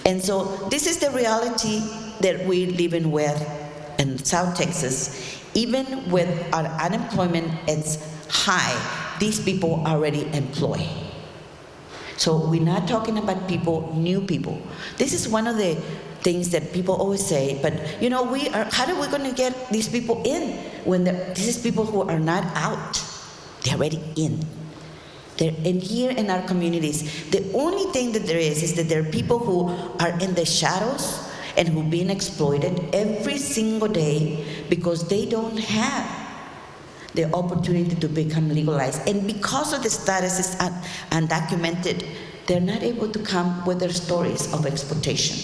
And so this is the reality that we live in South Texas. Even with our unemployment is high, these people are already employed. So we're not talking about people, new people. This is one of the things that people always say, but how are we going to get these people in when this is people who are not out? They're already in. They're in here in our communities. The only thing that there is that there are people who are in the shadows and who've been exploited every single day because they don't have the opportunity to become legalized. And because of the status is undocumented, they're not able to come with their stories of exploitation,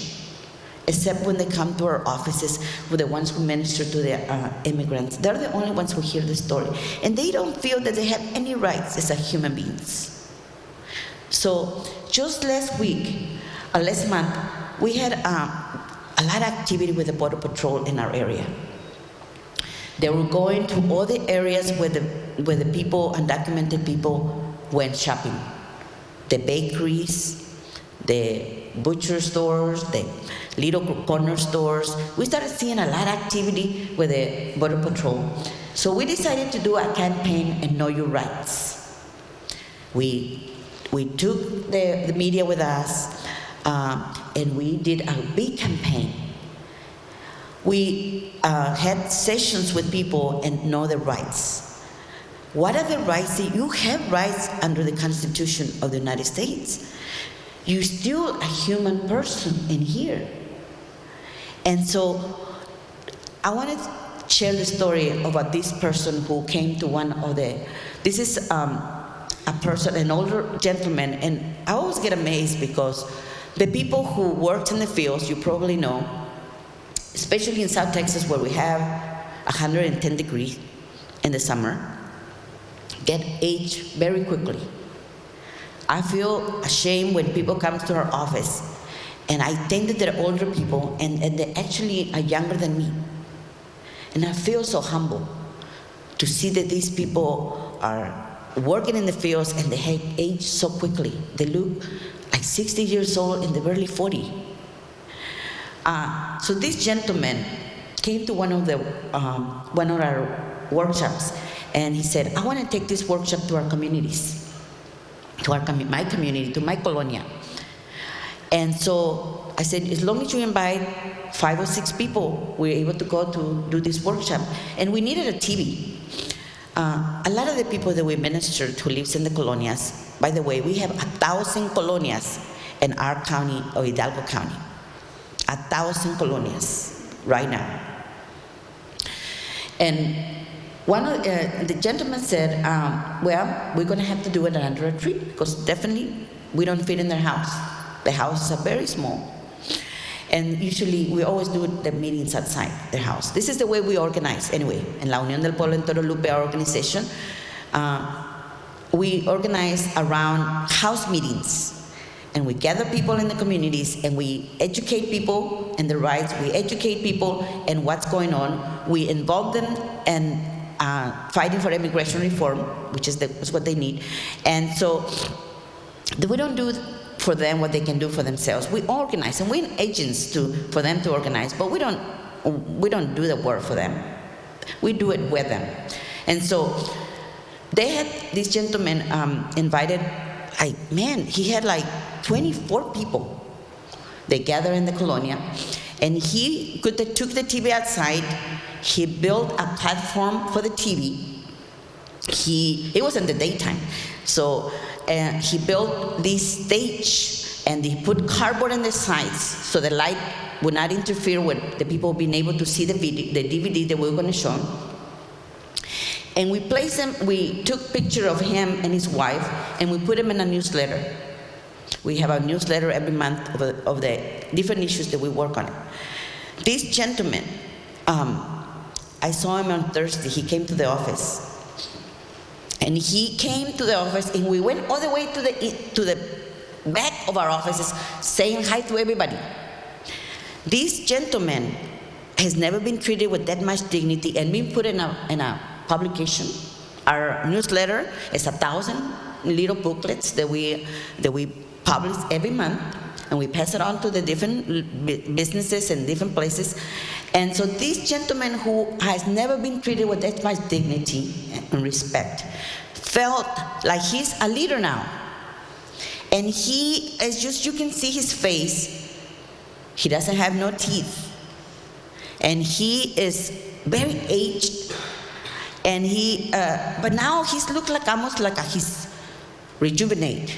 except when they come to our offices with the ones who minister to the immigrants. They're the only ones who hear the story. And they don't feel that they have any rights as a human beings. So just last month, we had a lot of activity with the Border Patrol in our area. They were going to all the areas where the people, undocumented people, went shopping. The bakeries, the butcher stores, the little corner stores. We started seeing a lot of activity with the Border Patrol. So we decided to do a campaign and Know Your Rights. We took the media with us, and we did a big campaign. We had sessions with people and know their rights. What are the rights? You have rights under the Constitution of the United States. You're still a human person in here. And so I want to share the story about this person who came to this is a person, an older gentleman, and I always get amazed because the people who worked in the fields, you probably know, especially in South Texas where we have 110 degrees in the summer, get aged very quickly. I feel ashamed when people come to our office and I think that they're older people and they actually are younger than me. And I feel so humble to see that these people are working in the fields and they age so quickly. They look like 60 years old and they're barely 40. So this gentleman came to one of our workshops, and he said, I want to take this workshop to our communities, to my community, to my colonia. And so I said, as long as you invite 5 or 6 people, we're able to go to do this workshop. And we needed a TV. A lot of the people that we ministered who lives in the colonias, by the way, we have 1,000 colonias in our county of Hidalgo County. 1,000 colonias right now. And one of the gentleman said, well, we're going to have to do it under a tree because definitely we don't fit in their house. The houses are very small. And usually we always do the meetings outside their house. This is the way we organize anyway. In La Unión del Pueblo en Torolupe, our organization, we organize around house meetings. And we gather people in the communities and we educate people in their rights, we educate people in what's going on, we involve them in fighting for immigration reform, which is what they need. And so we don't do for them what they can do for themselves. We organize and we're agents for them to organize, but we don't do the work for them. We do it with them. And so they had this gentleman invited, he had like 24 people. They gather in the colonia, and he took the TV outside. He built a platform for the TV. It was in the daytime, so he built this stage, and he put cardboard on the sides so the light would not interfere with the people being able to see the DVD that we were going to show. And we took picture of him and his wife, and we put him in a newsletter. We have a newsletter every month of the different issues that we work on. This gentleman, I saw him on Thursday. He came to the office. And he came to the office, and we went all the way to the back of our offices saying hi to everybody. This gentleman has never been treated with that much dignity and been put in a publication. Our newsletter is 1,000 little booklets that we publish every month. and we pass it on to the different businesses and different places. And so this gentleman who has never been treated with that much dignity and respect felt like he's a leader now. And he is just, you can see his face, he doesn't have no teeth. And he is very aged. And but now he's looked like almost like he's rejuvenated.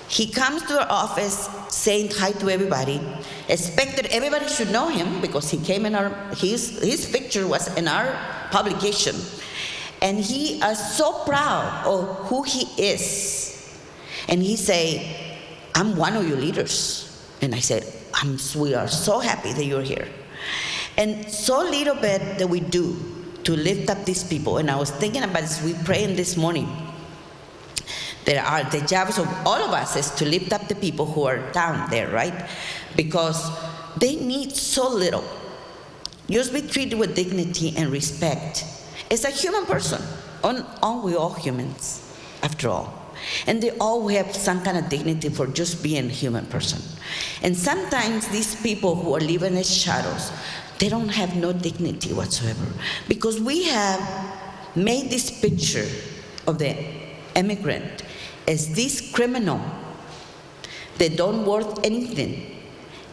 He comes to our office saying hi to everybody, expected everybody should know him because he came in his picture was in our publication. And he is so proud of who he is. And he say, I'm one of your leaders. And I said, we are so happy that you're here. And so little bit that we do to lift up these people. And I was thinking about this, we praying this morning. The jobs of all of us is to lift up the people who are down there, right? Because they need so little. Just be treated with dignity and respect. It's a human person. Aren't we all humans, after all? And they all have some kind of dignity for just being a human person. And sometimes these people who are living in shadows, they don't have no dignity whatsoever. Because we have made this picture of the immigrant as this criminal. They don't worth anything,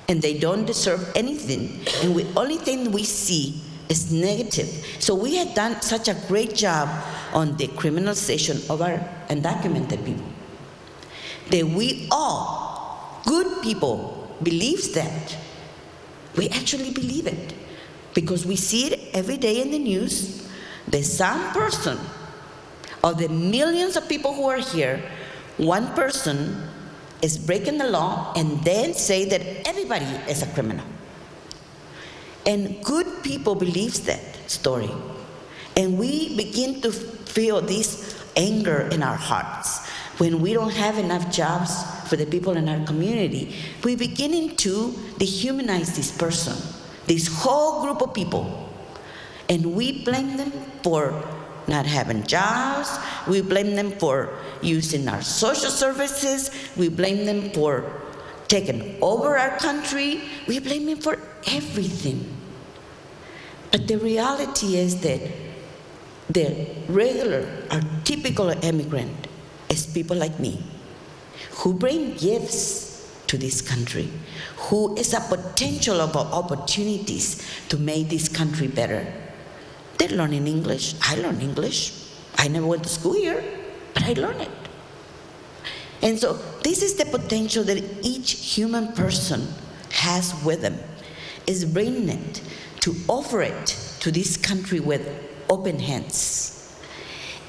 and they don't deserve anything, and the only thing we see is negative. So we have done such a great job on the criminalization of our undocumented people, that we all, good people, believes that. We actually believe it, because we see it every day in the news, that some person of the millions of people who are here, one person is breaking the law and then say that everybody is a criminal. And good people believe that story. And we begin to feel this anger in our hearts when we don't have enough jobs for the people in our community. We're beginning to dehumanize this person, this whole group of people. And we blame them for not having jobs. We blame them for using our social services. We blame them for taking over our country. We blame them for everything. But the reality is that the regular or typical immigrant is people like me, who bring gifts to this country, who is a potential of opportunities to make this country better. They're learning English. I learned English. I never went to school here, but I learned it. And so this is the potential that each human person has with them, is bringing it, to offer it to this country with open hands.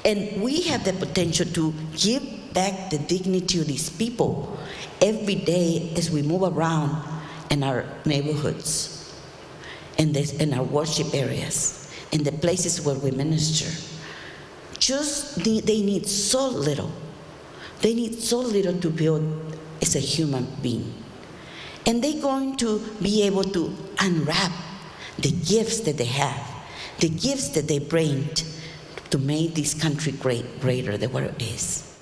And we have the potential to give back the dignity of these people every day as we move around in our neighborhoods, in our worship areas, in the places where we minister. They need so little. They need so little to build as a human being. And they're going to be able to unwrap the gifts that they have, the gifts that they bring to make this country greater than what it is.